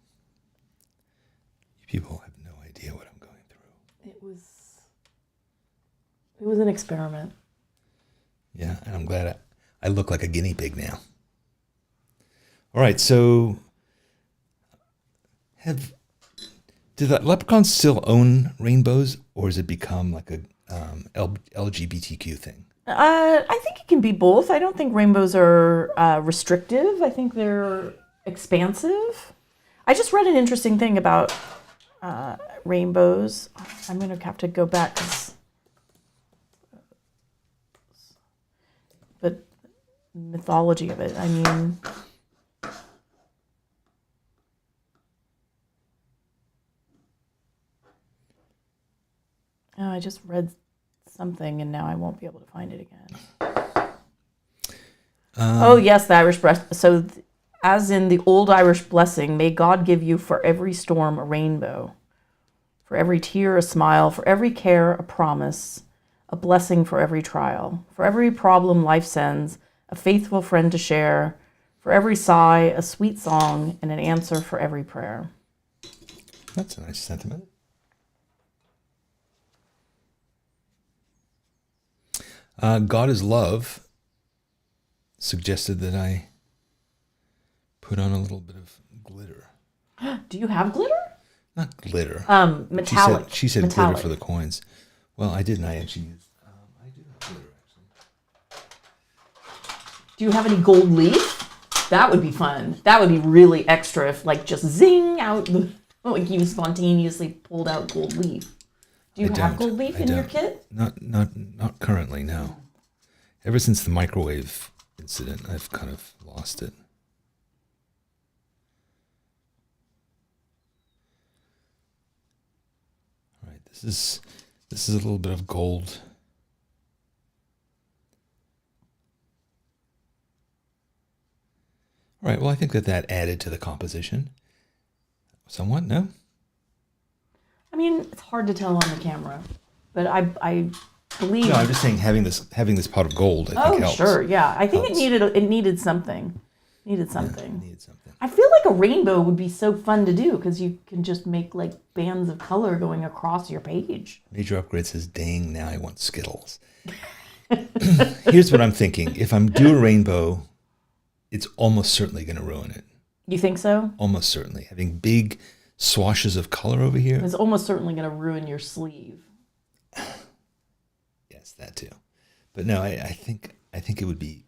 You people have no idea what I'm going through. It was an experiment. Yeah, and I'm glad I look like a guinea pig now. All right, so do the leprechauns still own rainbows, or has it become like a LGBTQ thing? I think it can be both. I don't think rainbows are restrictive. I think they're expansive. I just read an interesting thing about rainbows. I'm going to have to go back. But mythology of it, I mean... Oh, I just read something and now I won't be able to find it again. Oh, yes, the Irish breast. So, as in the old Irish blessing, may God give you for every storm a rainbow, for every tear a smile, for every care a promise, a blessing for every trial, for every problem life sends, a faithful friend to share, for every sigh a sweet song, and an answer for every prayer. That's a nice sentiment. God is Love suggested that I put on a little bit of glitter. Do you have glitter? Not glitter. Metallic. She said metallic. glitter for the coins. Well, I didn't. I actually used. I do have glitter, actually. Do you have any gold leaf? That would be fun. That would be really extra if, like, just zing out, like you spontaneously pulled out gold leaf. Do you I have don't. gold leaf I in your don't. kit? Not currently, no. Ever since the microwave incident, I've kind of lost it. All right, this is a little bit of gold. All right, well, I think that added to the composition somewhat, no? I mean, it's hard to tell on the camera, but I believe. No, I'm just saying having this pot of gold, I think helps. Sure, yeah. I think Helps. it needed something. Needed something. Needed something. I feel like a rainbow would be so fun to do because you can just make like bands of color going across your page. Major Upgrade says, dang, now I want Skittles. Here's what I'm thinking. If I'm do a rainbow, it's almost certainly going to ruin it. You think so? Almost certainly. Having big swashes of color over here. It's almost certainly going to ruin your sleeve. Yes, that too. But no, I think it would be,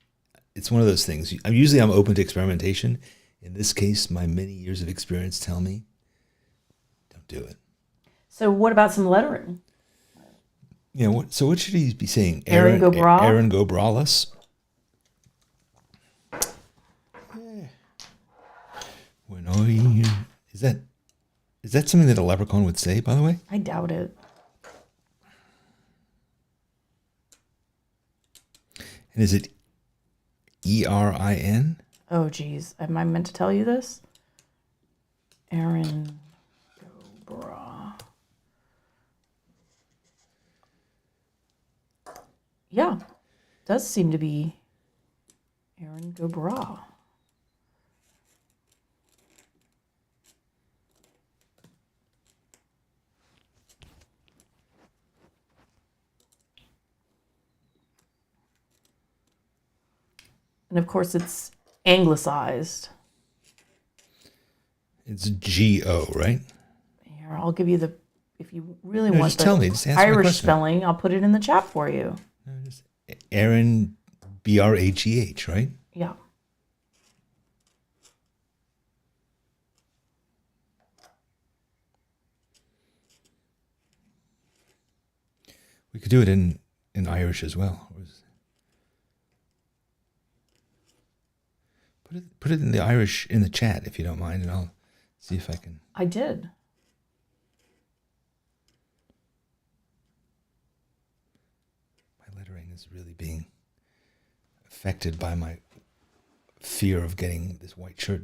it's one of those things. I'm open to experimentation. In this case, my many years of experience tell me, don't do it. So what about some lettering? Yeah, what should he be saying? Aaron go bra? Aaron go braless. When is that something that a leprechaun would say, by the way? I doubt it. And is it ERIN? Oh, geez. Am I meant to tell you this? Aaron go bra. Yeah. Does seem to be Aaron go bra. And of course, it's anglicized. It's GO, right? Here, I'll give you if you really No, want just tell me. Just answer my Irish question. spelling, I'll put it in the chat for you. No, just Aaron, BRAGH, right? Yeah. We could do it in Irish as well. Put it in the Irish in the chat if you don't mind, and I'll see if I can. I did. My lettering is really being affected by my fear of getting this white shirt.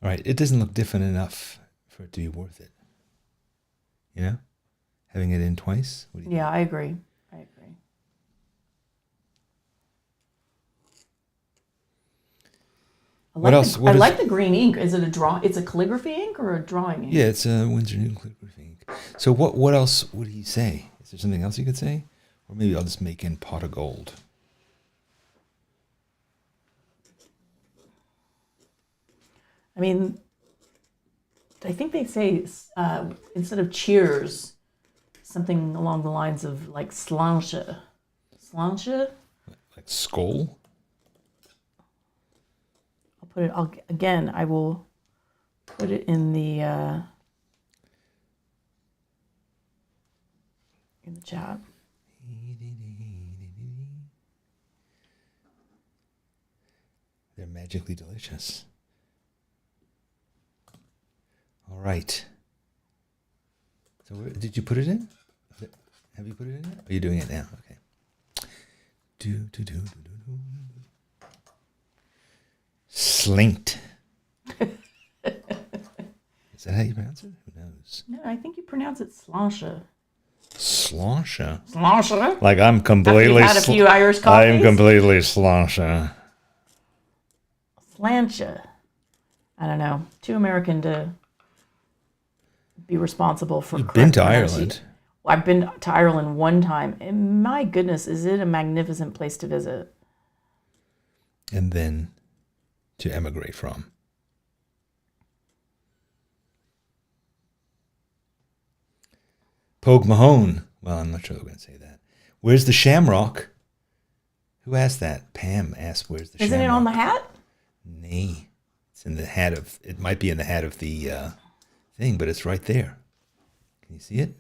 All right, it doesn't look different enough for it to be worth it. You know, having it in twice. What do you think? I agree. What else? I like the green ink. Is it it's a calligraphy ink or a drawing ink? Yeah, it's a Winsor Newton calligraphy ink. So what else would he say? Is there something else you could say? Or maybe I'll just make in pot of gold. I mean, I think they say instead of cheers, something along the lines of like slanche. Slanche? Like Skool? I will put it in the chat. They're magically delicious. All right. So did you put it in? Have you put it in? Or are you doing it now? Okay. Slinked. Is that how you pronounce it? Who knows? No, I think you pronounce it slanche. Slanche? Slanche? Like I'm completely... Have you had a few Irish coffees? I'm completely slanche. Slanche. I don't know. Too American to be responsible for. You've been to Ireland. I've been to Ireland one time, and my goodness, is it a magnificent place to visit? And then to emigrate from. Pogue Mahone. Well, I'm not sure we're going to say that. Where's the shamrock? Who asked that? Pam asked, where's the shamrock? Isn't it on the hat? Nay. It's in the hat of. It might be in the hat of the thing, but it's right there. Can you see it?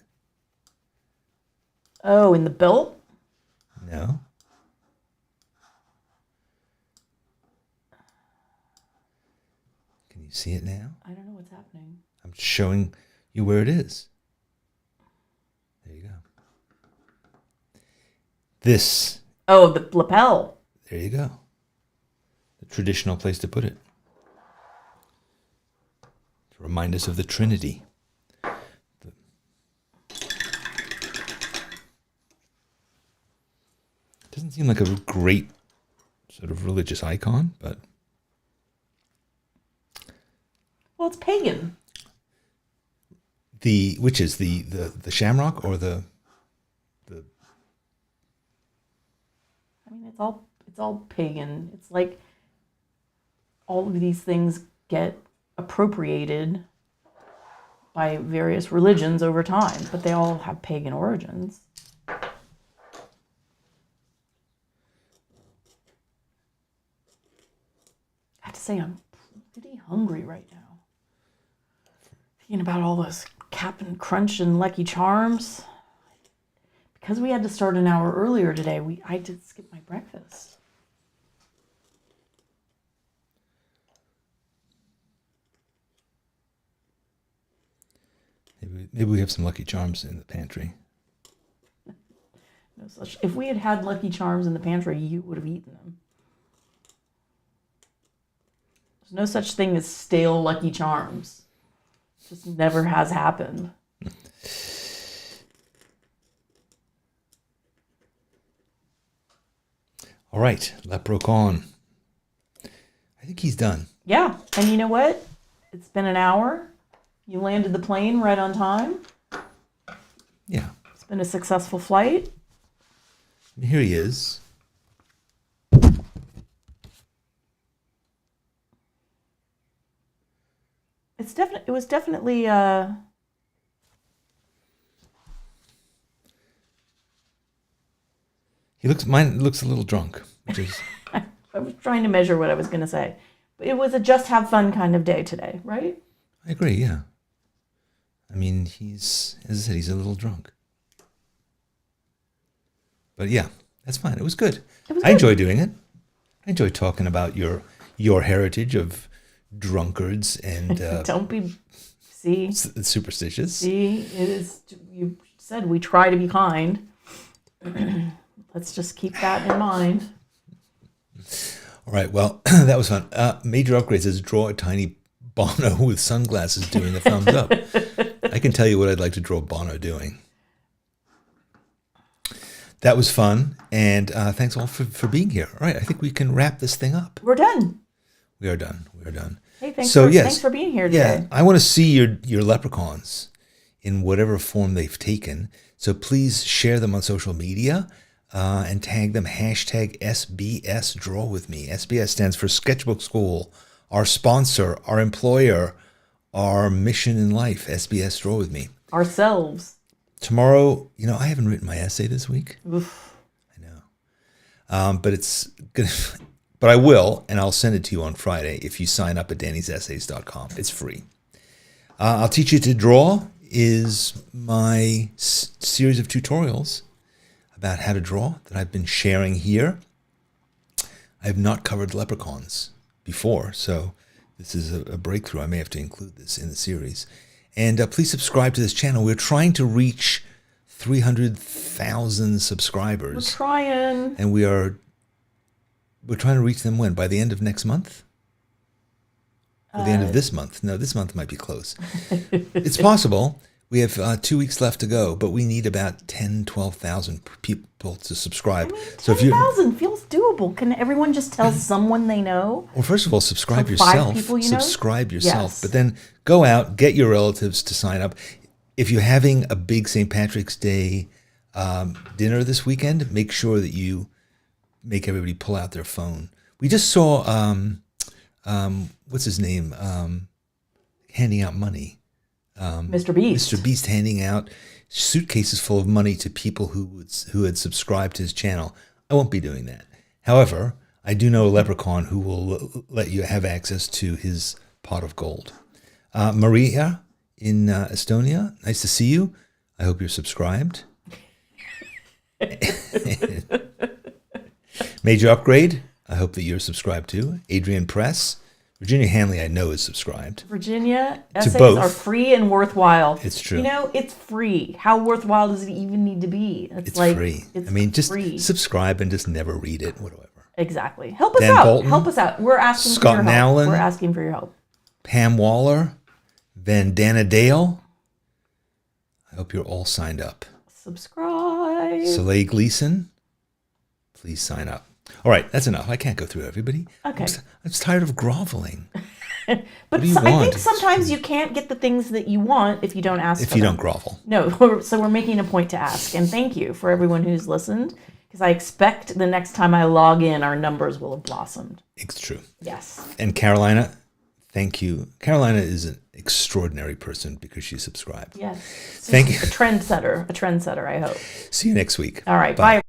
Oh, in the belt? No. Can you see it now? I don't know what's happening. I'm showing you where it is. There you go. This. Oh, the lapel. There you go. The traditional place to put it. To remind us of the Trinity. Doesn't seem like a great sort of religious icon, but... Well, it's pagan. Which is the shamrock or the... I mean, it's all pagan. It's like all of these things get appropriated by various religions over time, but they all have pagan origins. I have to say, I'm pretty hungry right now. Thinking about all those Cap'n Crunch and Lucky Charms. Because we had to start an hour earlier today, I did skip my breakfast. Maybe we have some Lucky Charms in the pantry. No such. If we had had Lucky Charms in the pantry, you would have eaten them. There's no such thing as stale Lucky Charms. It just never has happened. All right, leprechaun. I think he's done. Yeah, and you know what? It's been an hour. You landed the plane right on time. Yeah. It's been a successful flight. And here he is. It was definitely Mine looks a little drunk, which is... I was trying to measure what I was going to say. But it was a just have fun kind of day today, right? I agree, yeah. I mean, as I said, he's a little drunk. But yeah, that's fine. It was good. I enjoy doing it. I enjoy talking about your heritage of drunkards and Don't be superstitious. See, it is. You said we try to be kind. Let's just keep that in mind. All right. Well, that was fun. Major upgrades is draw a tiny Bono with sunglasses doing a thumbs up. I can tell you what I'd like to draw Bono doing. That was fun, and thanks all for being here. All right, I think we can wrap this thing up. We're done. We are done. Hey, thanks Yes, for being here today. Yeah, I want to see your leprechauns in whatever form they've taken. So please share them on social media and tag them #SBS Draw With Me. SBS stands for Sketchbook School, our sponsor, our employer, our mission in life. SBS Draw With Me. Ourselves. Tomorrow, I haven't written my essay this week. Oof. I know, but I will, and I'll send it to you on Friday if you sign up at dannysessays.com. It's free. I'll Teach You to Draw is my series of tutorials about how to draw that I've been sharing here. I have not covered leprechauns before, so this is a breakthrough. I may have to include this in the series. And please subscribe to this channel. We're trying to reach 300,000 subscribers. We're trying. And we're trying to reach them when? By the end of next month? Or the end of this month? No, this month might be close. It's possible. We have 2 weeks left to go, but we need about 10, 12,000 people to subscribe. I mean, 10,000 feels doable. Can everyone just tell someone they know? Well, first of all, subscribe So yourself. 5 people you know? Subscribe yourself. Yes. But then go out, get your relatives to sign up. If you're having a big St. Patrick's Day dinner this weekend, make sure that you make everybody pull out their phone. We just saw, what's his name, handing out money. Mr. Beast. Mr. Beast handing out suitcases full of money to people who had subscribed to his channel. I won't be doing that. However, I do know a leprechaun who will let you have access to his pot of gold. Maria in Estonia, nice to see you. I hope you're subscribed. Major Upgrade, I hope that you're subscribed too. Adrian Press. Virginia Hanley, I know, is subscribed. Virginia, essays both. are free and worthwhile. It's true. You know, it's free. How worthwhile does it even need to be? It's like, free. It's I mean, just free. subscribe and just never read it, whatever. Exactly. Help us Dan out. Bolton, Help us out. We're asking Scott for your help. Nowlin, We're asking for your help. Pam Waller, Vandana Dale. I hope you're all signed up. Subscribe. Soleil Gleason, please sign up. All right, that's enough. I can't go through everybody. Okay. I'm just tired of groveling. But do you I want? think sometimes you can't get the things that you want if you don't ask If for you them. don't grovel. No, so we're making a point to ask. And thank you for everyone who's listened, because I expect the next time I log in, our numbers will have blossomed. It's true. Yes. And Carolina, thank you. Carolina is an extraordinary person because she subscribed. Yes. Thank you. A trendsetter, I hope. See you next week. All right. Bye.